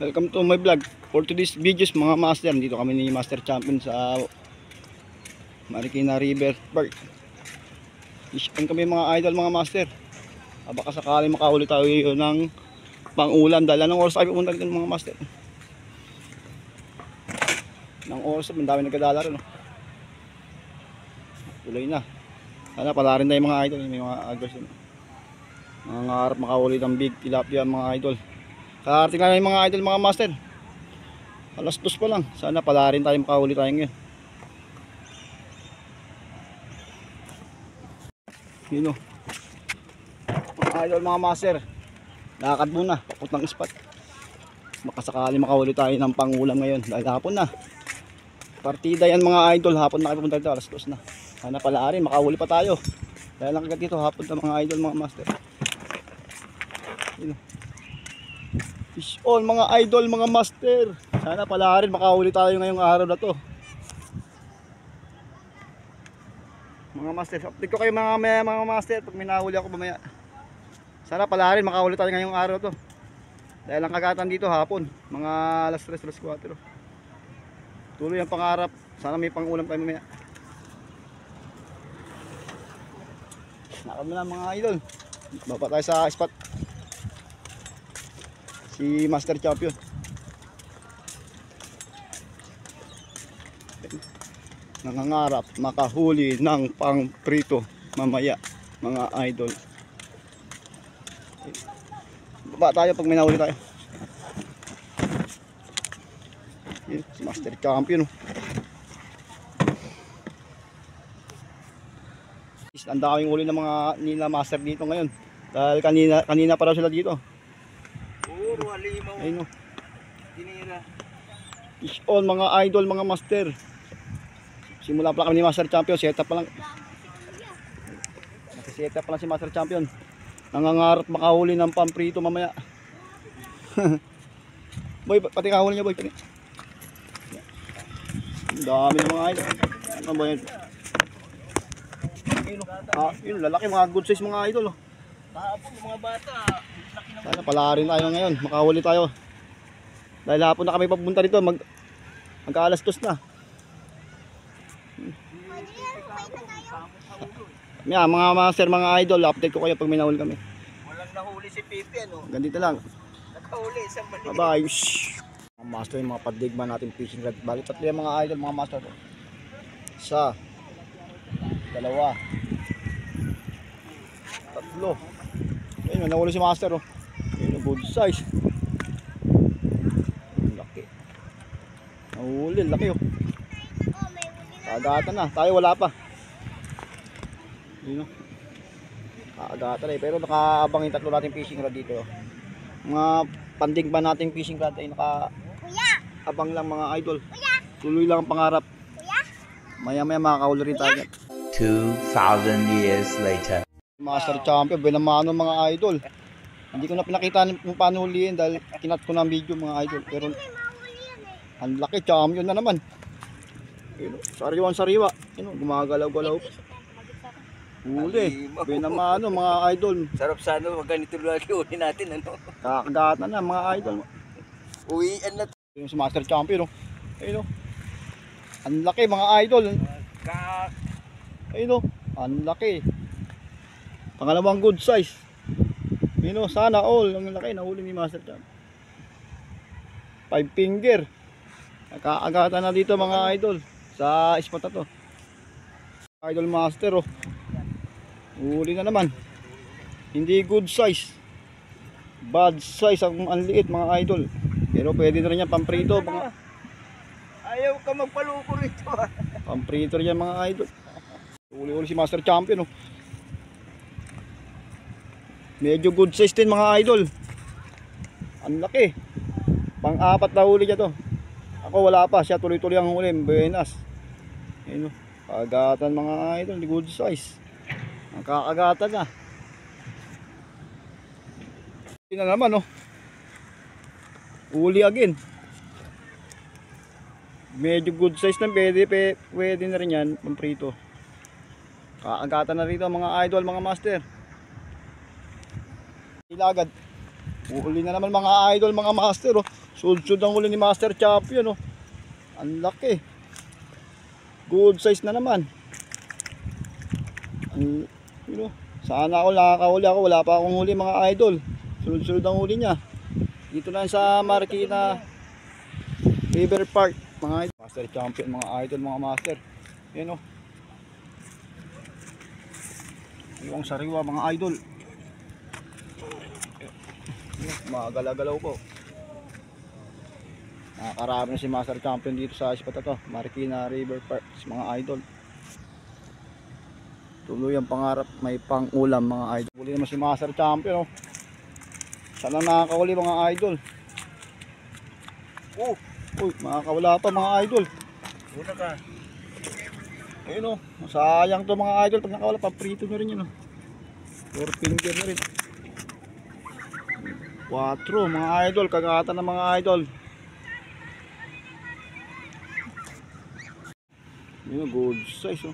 Welcome to my vlog. For today's videos mga master, dito kami ni Master Champion sa Marikina River Park. Isipin kami mga idol mga master. Baka sakaling makahuli tayo ng pang-ulam dahil anong oras tayo pumunta dito mga master. Nang oras ang dami nagkadala rin. Tuloy na. Sana pala rin tayo mga idol. May mga agos yun. Mga harap makahuli ng big tilapia mga idol. Karating na yung mga idol mga master. Alas 2 pa lang. Sana pala rin tayo makahuli tayo ngayon. Yun o. Mga idol mga master. Lakad muna. Papuntang spot. Makasakali makahuli tayo ng pangulam ngayon. Dahil hapon na. Partida yan mga idol. Hapon na kayo pupunta dito. Alas 2 na. Sana pala rin makahuli pa tayo. Dahil lang kagat dito hapon na mga idol mga master. Yun o. Fish on mga idol mga master. Sana pala rin makahuli tayo ngayong araw na to. Mga master, update ko kayo mga master pag may nahuli ako mamaya. Sana pala rin makahuli tayo ngayong araw to. Dahil ang kagatan dito hapon, mga alas 3, alas 4. Tuloy ang pangarap. Sana may pangulam tayo mamaya. Nakam na mga idol. Baba tayo sa spot. Si Master Champion. Nangangarap makahuli ng pang-prito mamaya mga idol. Baba tayo pag may nahuli tayo. Si Master Champion. Ang daming huli ng mga nila master dito ngayon. Dahil kanina pa raw sila dito. Ayun o. Fish on mga idol mga master. Simula pa kami ni Master Champion. Set up pa lang. Set up pa lang si Master Champion. Nangangarap makahuli ng pamprito mamaya. Boy, pati kahuli niya boy. Ang dami ng mga idol. Ano ba yun? Yun lalaki mga good size mga idol. Kahapon mga bata. Sana pala rin tayo ngayon, makahuli tayo. Dahil hapon na kami papunta rito, magka-alas 2 na. Mga master, mga idol, update ko kayo pag may nahuli kami. Walang nahuli si Pipi ano. Ganito lang. Nakahuli isang mali. Bye-bye. Mga master, yung mga padigma natin fishing rod. Balik tatlo yung mga idol, mga master. Isa. Dalawa. Tatlo. Ayun, nahuli si master oh. Ayun, good size. Laki. Nahuli, laki oh. Kaagatan na, tayo wala pa. Ayun oh. Kaagatan eh, pero nakaabang yung tatlo nating fishing rod dito oh. Mga panding ba nating fishing rod ay nakaabang lang mga idol. Tuloy lang ang pangarap. Maya maya makakahuli rin tayo. 2,000 years later. Master Champion, binamano mga idol. Hindi ko na pinakita kung paano huliin dahil kinat ko na ang video mga idol. Pero ang laki, champion na naman. Sariwan sariwa. Gumagalaw-galaw. Huli. Binamano mga idol. Sarap sana wag ganito lagi uli natin ano. Kakagatan na mga idol. Uwian na. Yung si Master Champion. Ayun o. Ang laki mga idol. Ayun o. Ang laki. Pangalawang good size. Sana all. Ang laki nahuli ni Master Champ. 5 finger. Nakaagatan na dito mga idol. Sa spot na to. Idol Master oh. Huli na naman. Hindi good size. Bad size ang liit mga idol. Pero pwede na rin yan pamprito. Ayaw ka magpaluko rito. Pamprito rin yan mga idol. Huli si Master Champion oh. Medyo good size din mga idol. Ang laki. Pang-apat na huli niya to. Ako wala pa. Siya tuloy-tuloy ang huli. Buenas. Ayun o. Kaagatan mga idol. Good size. Ang kakagatan na. Yun na naman o. Huli again. Medyo good size na. Pwede na rin yan. Pamprito. Kaagatan na rito mga idol, mga master. Ilagad. Uhuli na naman mga idol, mga master oh. Sud-sud ang huli ni Master Champion, oh. Ang laki. Good size na naman. Sana ako nakakahuli ako. Wala pa akong huli mga idol. Sunod-sunod ang huli niya. Dito na sa Marikina River Park mga idol. Master Champion mga idol, mga master. Yan, oh. Yung sariwa mga idol. Magala-galaw po. Nakakarami na si Master Champion dito sa spot to, Marikina River Park mga idol. Tuloy ang pangarap, may pang-ulam mga idol. Huli naman si Master Champion, oh. Sana nakakahuli mga idol. Uy, makakawala pa mga idol. Una ka. Ayun, oh. Sayang to mga idol pag nakawala, paprito nyo rin yun, oh. 4 finger na rin. 4 mga idol, kagatan ng mga idol. Yun, good size, oh.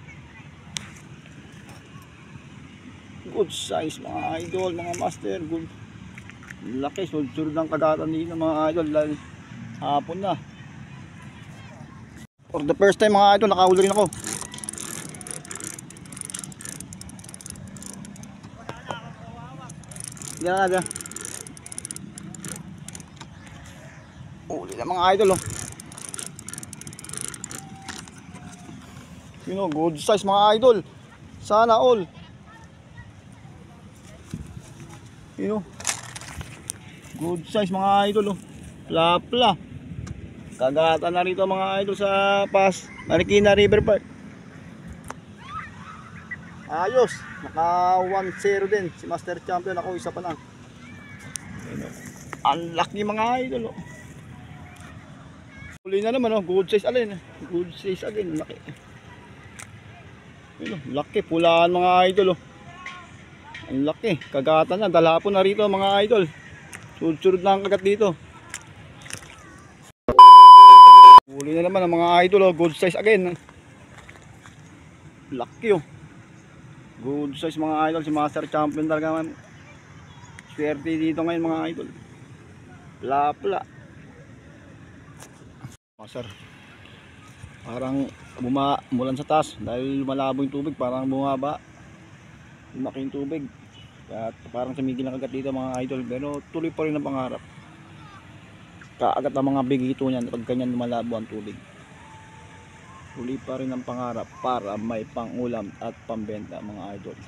Good size mga idol, mga master. Good. Laki, sulod ng kagatan dito mga idol. Hapon na. For the first time mga idol, nakahuli rin ako. Diyan na, diyan. Huli na mga idol, oh. You know, good size mga idol. Sana all. You know, good size mga idol, oh. Pla-pla. Kagatan na rito mga idol sa Marikina River Park. Ayos. Naka 1-0 din si Master Champion. Ako isa pa lang. You know, unlucky mga idol, oh. Huli na naman, oh. Good size alin. Good size again. Laki. You know, laki. Pulaan mga idol, oh. Ang laki, kagatan na, dalapon na rito mga idol. Sunod-sunod na ang kagat dito. Huli na naman ang mga idol, oh. Good size again. Laki, oh. Good size mga idol, si Master Champion talaga. Swerte dito ngayon mga idol. Pla-pla. Master, parang umulan sa taas dahil malabo yung tubig, parang bumaba. Lumaki yung tubig at parang tumigil ang kagat dito mga idol, pero tuloy pa rin ang pangarap. Kaagat ang mga bigito niyan pag ganyan lumalabo ang tubig. Tuloy pa rin ang pangarap para may pang-ulam at pambenta mga idol.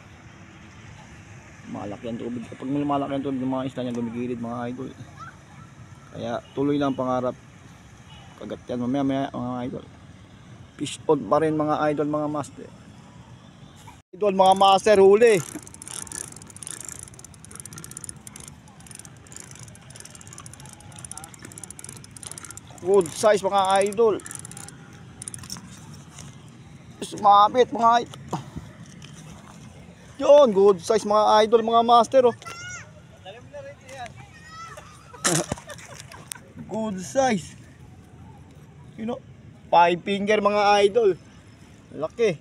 Malaki ang tubig. Kapag malaki ang tubig, yung mga isla niya gumigilid mga idol. Kaya tuloy lang ang pangarap. Kagat yan mamaya mga idol. Fish on pa rin mga idol, mga master. Idol mga master, huli. Good size mga idol. Sumabit mga idol. Yun, good size mga idol, mga master, oh. Good size. You know, 5 finger mga idol. Laki.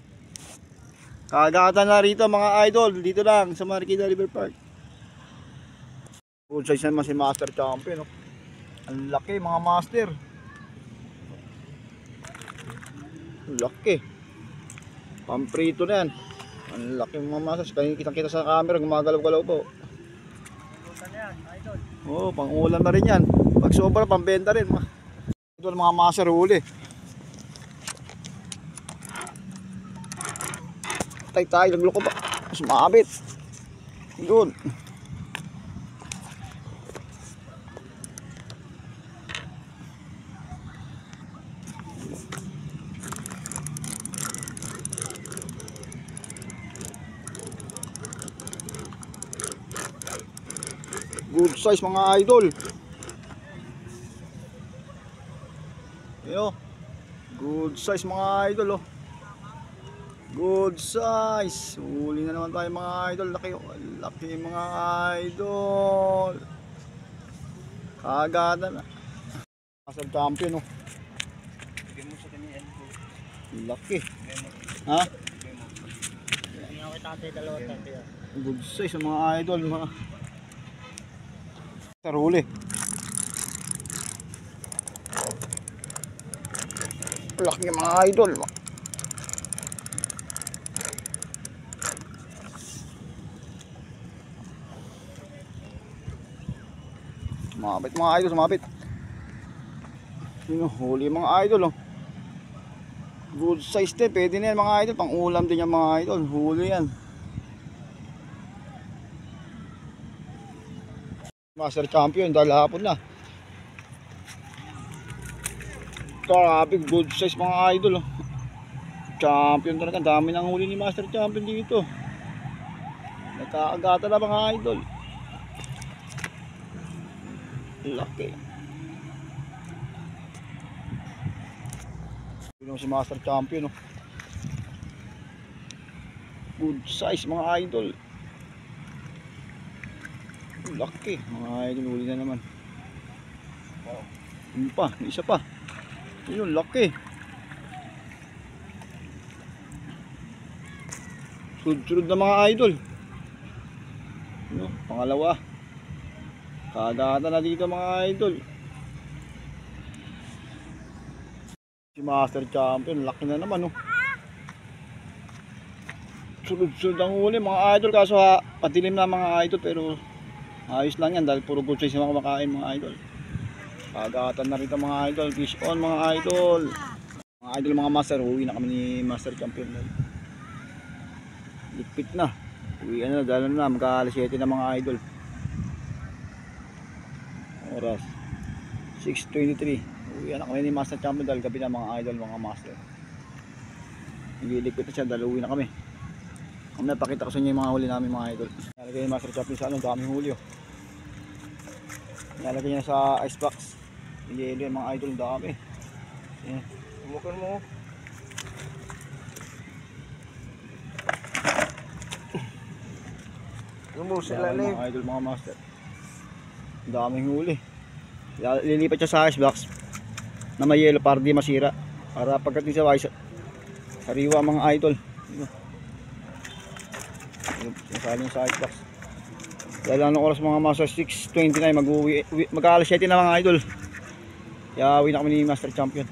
Kagatan na rito mga idol. Dito lang sa Marikina River Park. Good size naman si Master Champion, oh. Ang laki mga master. Laki. Pamprito na yan. Ang laki mga master. Kaya kitang-kita sa camera, gumagalaw-galaw po. Oo, pang-ulam na rin yan. Pag sobra, pambenta rin. Ito mga master, huli. Tay, nagloko pa. Sumabit. Doon. Good size mga idol. Yo. Good size mga idol, oh. Good size. Huli na naman tayo mga idol. Laki, laki mga idol. Kagada na. Master Champion, oh. Laki. Ha? Good size mga idol, mga huli. Laki mga idol. Sumabit mga idol, sumabit. Yun, huli mga idol. Good size din, pwede na yan mga idol. Pang ulam din yan mga idol. Huli yan. Master champion dahil hapon na. Grabe, good size mga idol. Champion talaga. Dami nang huli ni Master Champion dito. Nagkaagata na mga idol. Laki. Yun si Master Champion. Good size mga idol. Laki. Mga idol, huli na naman. Yun pa, isa pa. Yun, laki. Sunod-sunod na mga idol. Yun, pangalawa. Kagata na dito mga idol. Si Master Champion, laki na naman. Sunod-sunod ang huli mga idol. Kaso patilim na mga idol. Pero ayos lang yan dahil puro good size yung mga kumakain mga idol. Kagatan na rito mga idol. Fish on mga idol. Mga idol mga master. Uwi na kami ni Master Champion. Lipit na. Uwi na dahil na. Magka-alas 7 na mga idol. Oras 6:23. Uwi na kami ni Master Champion dahil gabi na mga idol mga master. Nililipit na siya dahil uwi na kami. Kung napakita ko sa inyo yung mga huli namin mga idol. Nalagay ni Master Champion sa daming huli. Nalagay niya sa icebox. Yelo yung mga idol, dami. Tumukan mo. Lumos sila Dami live. mga idol, mga master. Daming huli. Lilipat siya sa icebox na may yelo para di masira. Para pagdating sa ice, sariwa mga idol. Sasali sa icebox. Dahil anong oras mga master, 6:29 mag-uwi. Mag-alas 7 na mga idol. Kaya uwi na kami ni Master Champion.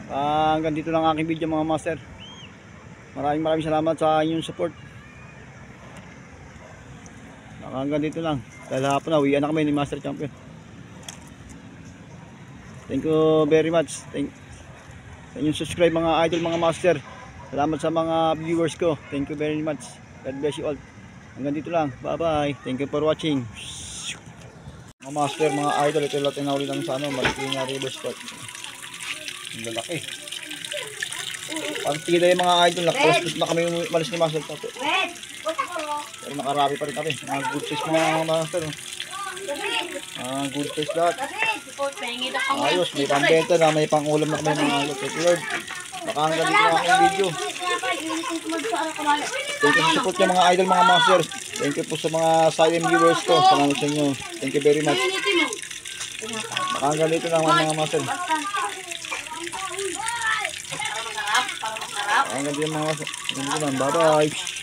Hanggang dito lang aking video mga master. Maraming salamat sa inyong support. Hanggang dito lang. Dahil hapon na, uwian na kami ni Master Champion. Thank you very much. Sa inyong subscribe mga idol mga master. Salamat sa mga viewers ko. Thank you very much. God bless you all. Hanggang dito lang. Bye bye. Thank you for watching. Mga master, mga idol, ito lahat yung nahuli namin sa malaki na river spot. Ang lalaki. Partida yung mga idol, nakapospos na kami umalis ni Master Champion. Pero nakarami pa rin kami. Mga good size mga master. Good size lahat. Ayos, may pambenta na, may pangulam na kami mga idol. Thank you Lord. Baka hanggang dito na aking video. Thank you sa support niya mga idol, mga master. Thank you po sa mga silent viewers ko. Salamat sa inyo. Thank you very much. Baka hanggang dito na mga master. Hanggang dito mga master. Bye bye.